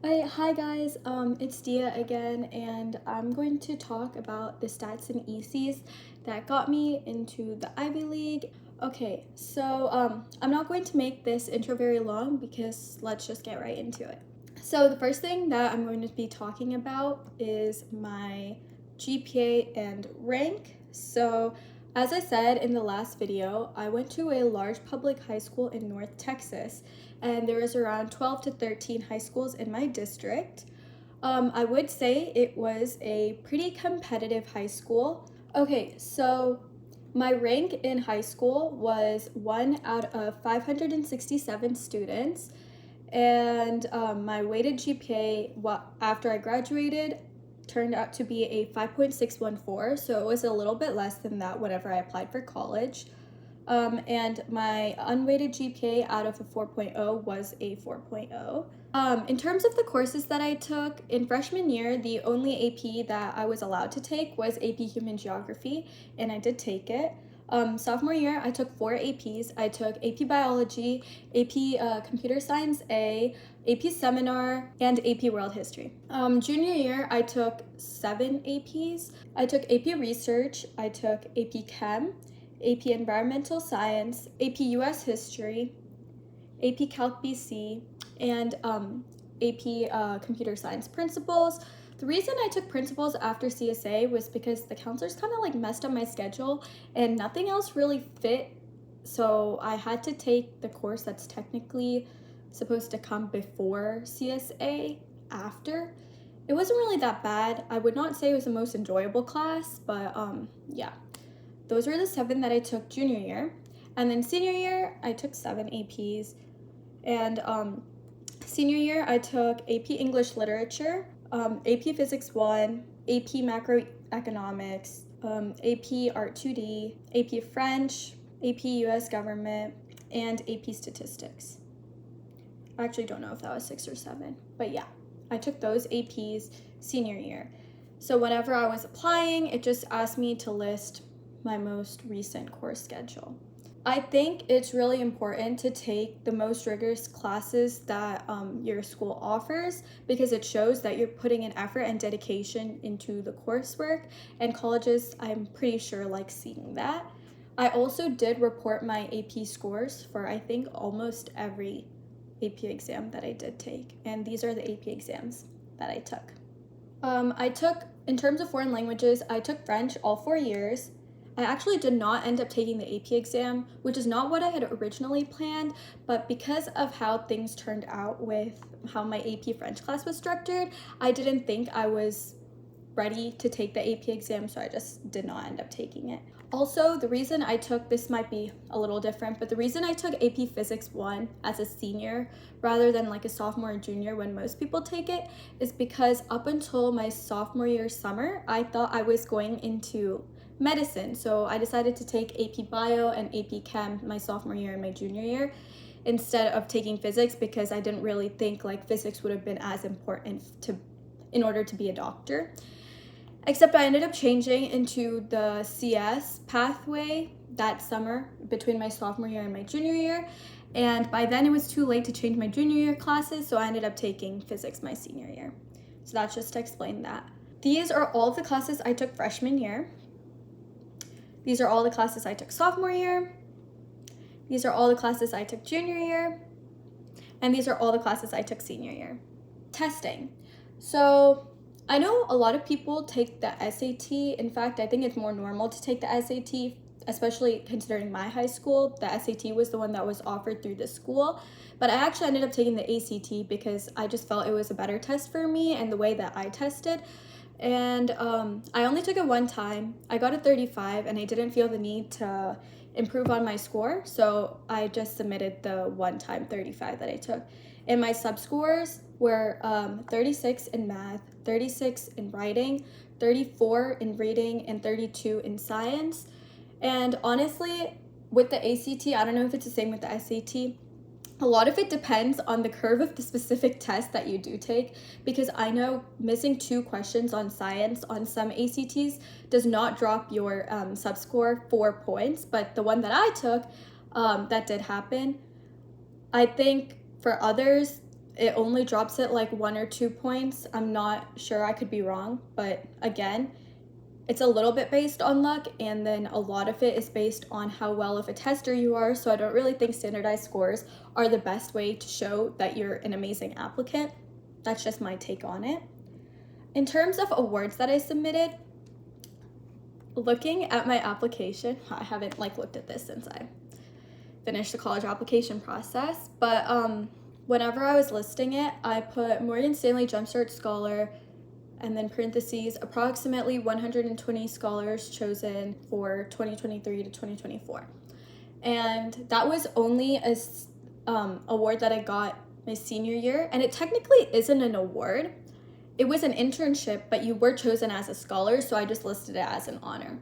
Hi guys, it's Dia again, and I'm going to talk about the stats and ECs that got me into the Ivy League. Okay, so I'm not going to make this intro very long because let's just get right into it. So the first thing that I'm going to be talking about is my GPA and rank. So as I said in the last video, I went to a large public high school in North Texas, and there was around 12 to 13 high schools in my district. I would say it was a pretty competitive high school. Okay, so my rank in high school was 1 out of 567 students, and my weighted GPA after I graduated turned out to be a 5.614, so it was a little bit less than that whenever I applied for college. And my unweighted GPA out of a 4.0 was a 4.0. In terms of the courses that I took, in freshman year, the only AP that I was allowed to take was AP Human Geography, and I did take it. Sophomore year, I took 4 APs. I took AP Biology, AP Computer Science A, AP Seminar, and AP World History. Junior year, I took 7 APs. I took AP Research, I took AP Chem, AP Environmental Science, AP US History, AP Calc BC, and AP Computer Science Principles. The reason I took Principles after CSA was because the counselors kind of like messed up my schedule and nothing else really fit, so I had to take the course that's technically supposed to come before CSA after. It wasn't really that bad. I would not say it was the most enjoyable class, but yeah. Those were the 7 that I took junior year. And then senior year, I took 7 APs. And senior year, I took AP English Literature, AP Physics 1, AP Macroeconomics, AP Art 2D, AP French, AP US Government, and AP Statistics. I actually don't know if that was 6 or 7, but yeah, I took those APs senior year. So whenever I was applying, it just asked me to list my most recent course schedule. I think it's really important to take the most rigorous classes that your school offers, because it shows that you're putting an effort and dedication into the coursework, and colleges, I'm pretty sure, like seeing that. I also did report my AP scores for I think almost every AP exam that I did take, and these are the AP exams that I took. In terms of foreign languages, I took French all 4 years. I actually did not end up taking the AP exam, which is not what I had originally planned, but because of how things turned out with how my AP French class was structured, I didn't think I was ready to take the AP exam, so I just did not end up taking it. Also, the reason I took, this might be a little different, but the reason I took AP Physics 1 as a senior rather than like a sophomore or junior when most people take it is because up until my sophomore year summer, I thought I was going into medicine. So I decided to take AP Bio and AP Chem my sophomore year and my junior year instead of taking physics, because I didn't really think like physics would have been as important in order to be a doctor. Except I ended up changing into the CS pathway that summer between my sophomore year and my junior year. And by then it was too late to change my junior year classes, so I ended up taking physics my senior year. So that's just to explain that. These are all of the classes I took freshman year. These are all the classes I took sophomore year. These are all the classes I took junior year. And these are all the classes I took senior year. Testing. So I know a lot of people take the SAT. In fact, I think it's more normal to take the SAT, especially considering my high school. The SAT was the one that was offered through the school. But I actually ended up taking the ACT because I just felt it was a better test for me and the way that I tested. And I only took it one time. I got a 35 and I didn't feel the need to improve on my score, so I just submitted the one-time 35 that I took. And my sub-scores were 36 in math, 36 in writing, 34 in reading, and 32 in science. And honestly, with the ACT, I don't know if it's the same with the SAT, a lot of it depends on the curve of the specific test that you do take, because I know missing 2 questions on science on some ACTs does not drop your sub-score 4 points, but the one that I took, that did happen. I think for others, it only drops it like 1 or 2 points. I'm not sure, I could be wrong, but again, it's a little bit based on luck, and then a lot of it is based on how well of a tester you are. So I don't really think standardized scores are the best way to show that you're an amazing applicant. That's just my take on it. In terms of awards that I submitted, looking at my application, I haven't looked at this since I finished the college application process, but whenever I was listing it, I put Morgan Stanley Jumpstart Scholar, and then parentheses, approximately 120 scholars chosen for 2023 to 2024. And that was only a award that I got my senior year, and it technically isn't an award. It was an internship, but you were chosen as a scholar, so I just listed it as an honor.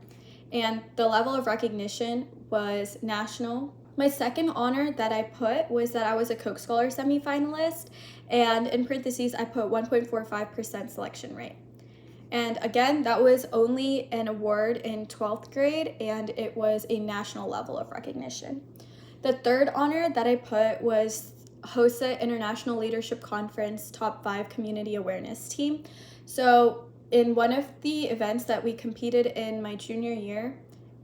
And the level of recognition was national. My second honor that I put was that I was a Koch Scholar semifinalist, and in parentheses, I put 1.45% selection rate. And again, that was only an award in 12th grade, and it was a national level of recognition. The third honor that I put was HOSA International Leadership Conference Top 5 Community Awareness Team. So in one of the events that we competed in my junior year,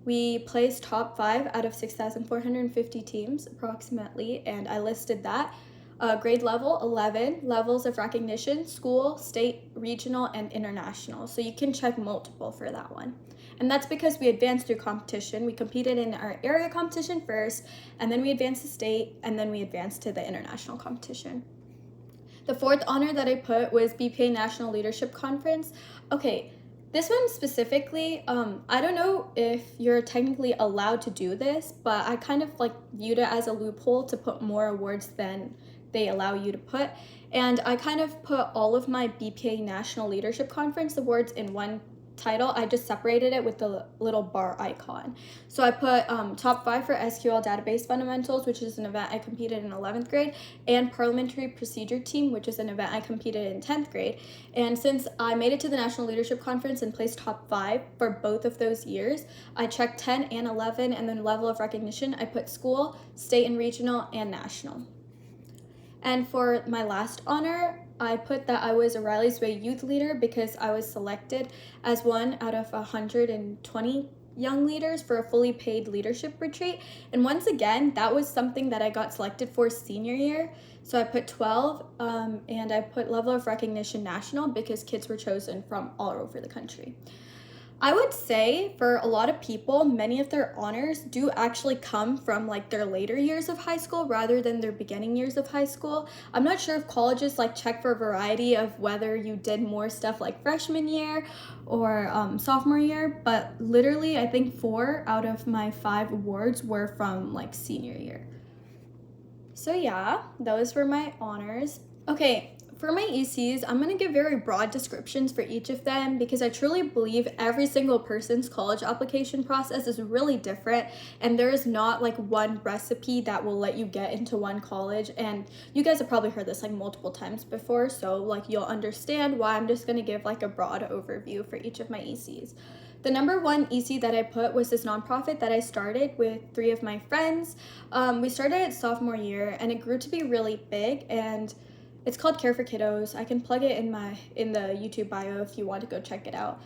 we placed top 5 out of 6,450 teams approximately, and I listed that. Grade level 11, levels of recognition, school, state, regional, and international. So you can check multiple for that one. And that's because we advanced through competition. We competed in our area competition first, and then we advanced to state, and then we advanced to the international competition. The fourth honor that I put was BPA National Leadership Conference. Okay, this one specifically, I don't know if you're technically allowed to do this, but I kind of viewed it as a loophole to put more awards than they allow you to put. And I kind of put all of my BPA National Leadership Conference awards in one title. I just separated it with the little bar icon. So I put top 5 for SQL Database Fundamentals, which is an event I competed in 11th grade, and Parliamentary Procedure Team, which is an event I competed in 10th grade. And since I made it to the National Leadership Conference and placed top 5 for both of those years, I checked 10 and 11, and then level of recognition, I put school, state and regional, and national. And for my last honor, I put that I was a Riley's Way youth leader because I was selected as one out of 120 young leaders for a fully paid leadership retreat. And once again, that was something that I got selected for senior year. So I put 12, and I put level of recognition national because kids were chosen from all over the country. I would say for a lot of people, many of their honors do actually come from their later years of high school rather than their beginning years of high school. I'm not sure if colleges check for a variety of whether you did more stuff freshman year or sophomore year, but literally I think 4 out of my 5 awards were from senior year. So yeah, those were my honors. Okay. For my ECs, I'm going to give very broad descriptions for each of them because I truly believe every single person's college application process is really different, and there is not one recipe that will let you get into one college. And you guys have probably heard this multiple times before, so you'll understand why I'm just going to give a broad overview for each of my ECs. The number 1 EC that I put was this nonprofit that I started with 3 of my friends. We started it sophomore year, and it grew to be really big, and it's called Care for Kiddos. I can plug it in the YouTube bio if you want to go check it out.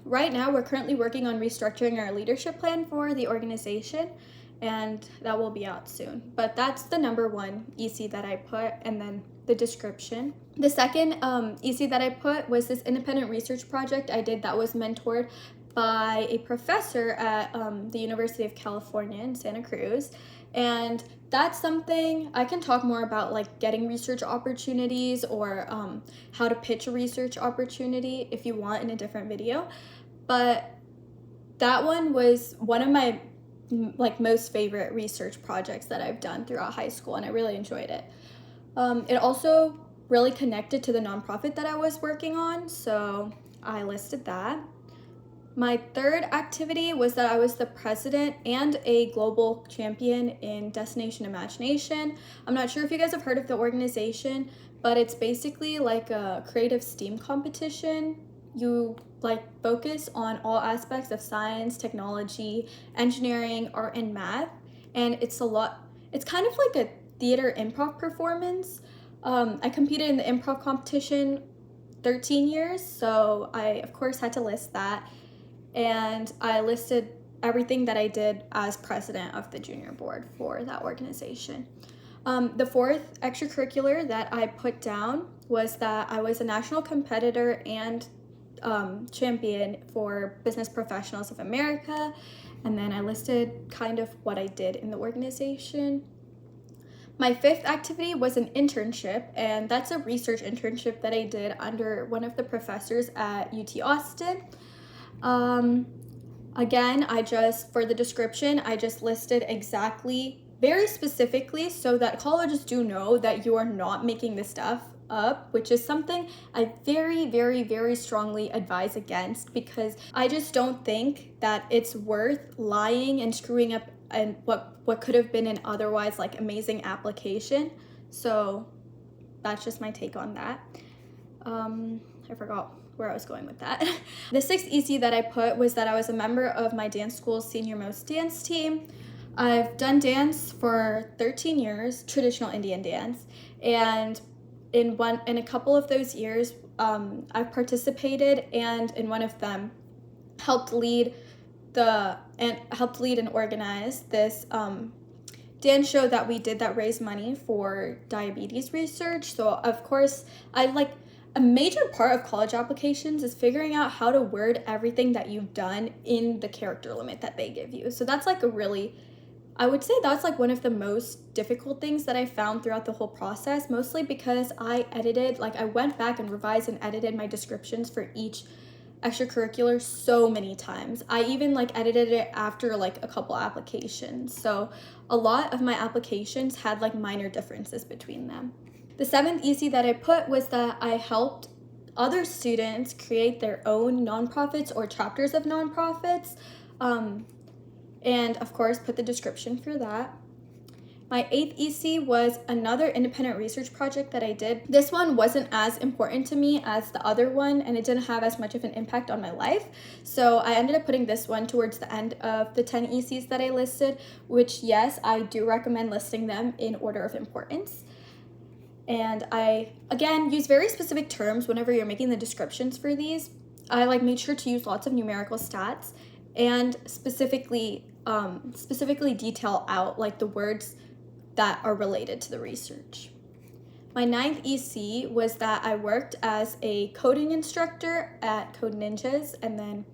Right now, we're currently working on restructuring our leadership plan for the organization, and that will be out soon. But that's the number 1 EC that I put, and then the description. The second EC that I put was this independent research project I did that was mentored by a professor at the University of California in Santa Cruz. And that's something I can talk more about, getting research opportunities or how to pitch a research opportunity if you want in a different video. But that one was one of my most favorite research projects that I've done throughout high school, and I really enjoyed it. It also really connected to the nonprofit that I was working on, so I listed that. My third activity was that I was the president and a global champion in Destination Imagination. I'm not sure if you guys have heard of the organization, but it's basically a creative STEAM competition. You focus on all aspects of science, technology, engineering, art, and math. And it's kind of like a theater improv performance. I competed in the improv competition 13 years, so I of course had to list that, and I listed everything that I did as president of the junior board for that organization. The fourth extracurricular that I put down was that I was a national competitor and champion for Business Professionals of America, and then I listed kind of what I did in the organization. My fifth activity was an internship, and that's a research internship that I did under one of the professors at UT Austin. Again, for the description, I just listed exactly, very specifically, so that colleges do know that you are not making this stuff up, which is something I very, very, very strongly advise against, because I just don't think that it's worth lying and screwing up and what could have been an otherwise like amazing application. So that's just my take on that. I forgot where I was going with that. The sixth EC that I put was that I was a member of my dance school's senior most dance team. I've done dance for 13 years, traditional Indian dance, and in a couple of those years, I've participated, and in one of them helped lead and organize this dance show that we did that raised money for diabetes research. So of course, a major part of college applications is figuring out how to word everything that you've done in the character limit that they give you. So that's I would say that's like one of the most difficult things that I found throughout the whole process, mostly because I went back and revised and edited my descriptions for each extracurricular so many times. I even edited it after a couple applications. So a lot of my applications had minor differences between them. The seventh EC that I put was that I helped other students create their own nonprofits or chapters of nonprofits. And of course, put the description for that. My eighth EC was another independent research project that I did. This one wasn't as important to me as the other one, and it didn't have as much of an impact on my life. So I ended up putting this one towards the end of the 10 ECs that I listed, which yes, I do recommend listing them in order of importance. And I, again, use very specific terms whenever you're making the descriptions for these. I made sure to use lots of numerical stats and specifically detail out the words that are related to the research. My ninth EC was that I worked as a coding instructor at Code Ninjas, and then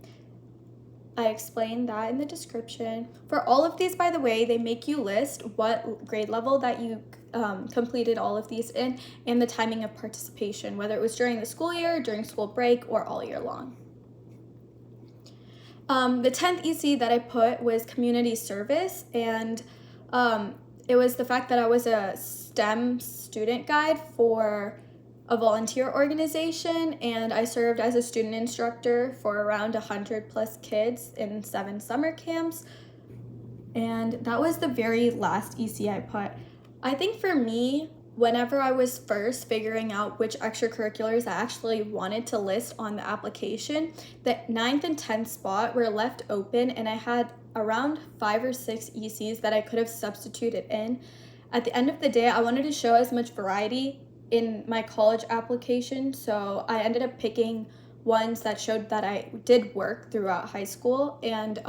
I explained that in the description. For all of these, by the way, they make you list what grade level that you completed all of these in, and the timing of participation, whether it was during the school year, during school break, or all year long. The 10th EC that I put was community service, and it was the fact that I was a STEM student guide for a volunteer organization, and I served as a student instructor for around 100 plus kids in 7 summer camps. And that was the very last EC I put. I think for me, whenever I was first figuring out which extracurriculars I actually wanted to list on the application, the 9th and 10th spot were left open, and I had around 5 or 6 ECs that I could have substituted in. At the end of the day, I wanted to show as much variety in my college application, so I ended up picking ones that showed that I did work throughout high school, and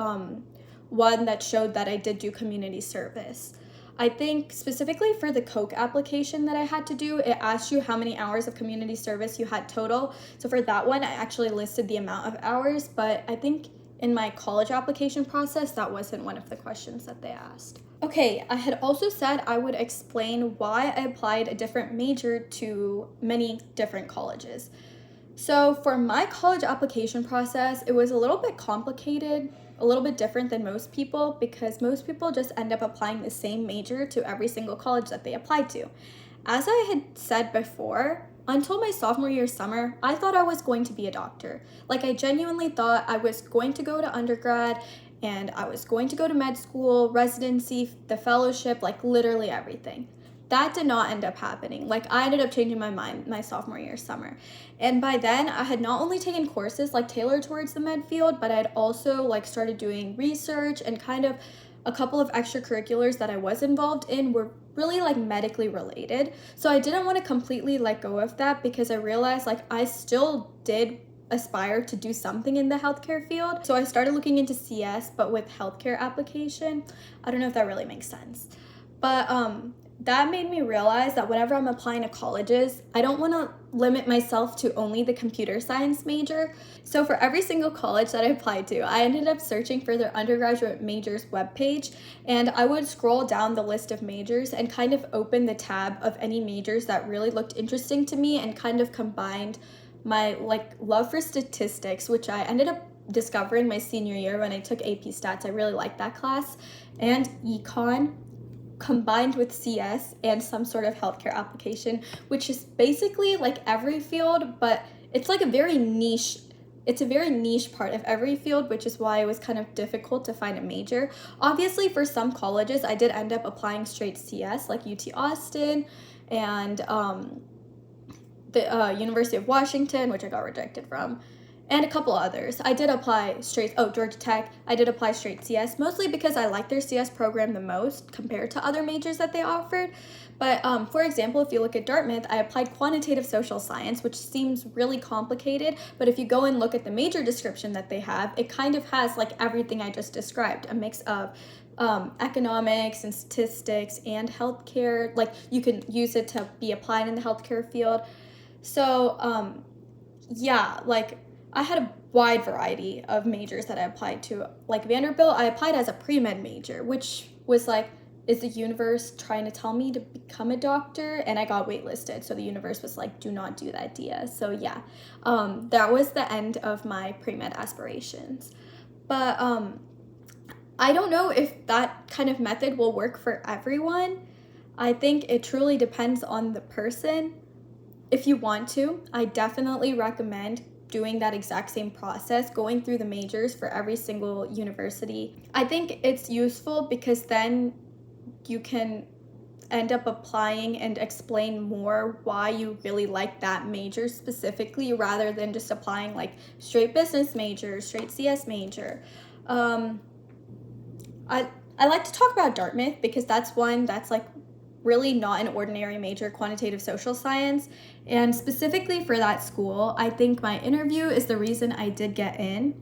one that showed that I did do community service. I think specifically for the Coke application that I had to do, it asked you how many hours of community service you had total. So for that one, I actually listed the amount of hours, but I think in my college application process, that wasn't one of the questions that they asked. Okay, I had also said I would explain why I applied a different major to many different colleges. So for my college application process, it was a little bit complicated, a little bit different than most people, because most people just end up applying the same major to every single college that they apply to. As I had said before, until my sophomore year summer, I thought I was going to be a doctor. I genuinely thought I was going to go to undergrad, and I was going to go to med school, residency, the fellowship, literally everything. That did not end up happening. I ended up changing my mind my sophomore year summer. And by then, I had not only taken courses tailored towards the med field, but I had also started doing research and kind of a couple of extracurriculars that I was involved in were really like medically related. So I didn't want to completely let go of that because I realized like I still did aspire to do something in the healthcare field. So I started looking into CS, but with healthcare application. I don't know if that really makes sense. But that made me realize that whenever I'm applying to colleges, I don't want to limit myself to only the computer science major. So for every single college that I applied to, I ended up searching for their undergraduate majors webpage, and I would scroll down the list of majors and kind of open the tab of any majors that really looked interesting to me and kind of combined my like love for statistics, which I ended up discovering my senior year when I took AP Stats. I really liked that class, and econ combined with CS and some sort of healthcare application, which is basically like every field, but it's like a very niche part of every field, which is why it was kind of difficult to find a major. Obviously, for some colleges, I did end up applying straight CS, like UT Austin and the University of Washington, which I got rejected from, and a couple others. I did apply straight, Georgia Tech, I did apply straight CS, mostly because I like their CS program the most compared to other majors that they offered. But for example, if you look at Dartmouth, I applied quantitative social science, which seems really complicated, but if you go and look at the major description that they have, it kind of has like everything I just described, a mix of economics and statistics and healthcare. Like you can use it to be applied in the healthcare field. So yeah, like I had a wide variety of majors that I applied to. Like Vanderbilt, I applied as a pre-med major, which was like, is the universe trying to tell me to become a doctor? And I got waitlisted, so the universe was like, do not do that, Dia. So yeah, that was the end of my pre-med aspirations. But I don't know if that kind of method will work for everyone. I think it truly depends on the person. If you want to, I definitely recommend doing that exact same process, going through the majors for every single university. I think it's useful because then you can end up applying and explain more why you really like that major specifically, rather than just applying like straight business major, straight CS major. I like to talk about Dartmouth because that's one that's like really not an ordinary major, quantitative social science. And specifically for that school, I think my interview is the reason I did get in.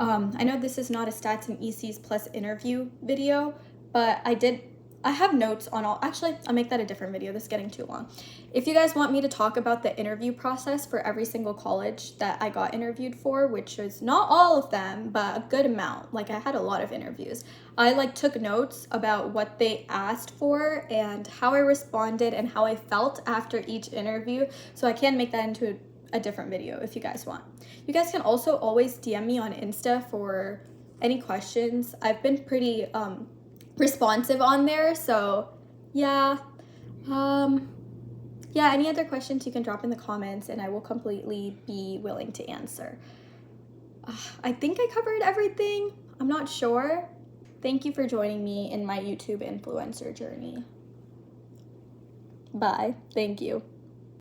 I know this is not a stats and ECs plus interview video, but I have notes on all, actually, I'll make that a different video, this is getting too long. If you guys want me to talk about the interview process for every single college that I got interviewed for, which is not all of them, but a good amount, like I had a lot of interviews. I like took notes about what they asked for and how I responded and how I felt after each interview, so I can make that into a different video if you guys want. You guys can also always DM me on Insta for any questions. I've been pretty responsive on there, so yeah. Yeah, any other questions you can drop in the comments and I will completely be willing to answer. I think I covered everything. I'm not sure. Thank you for joining me in my YouTube influencer journey. Bye. Thank you.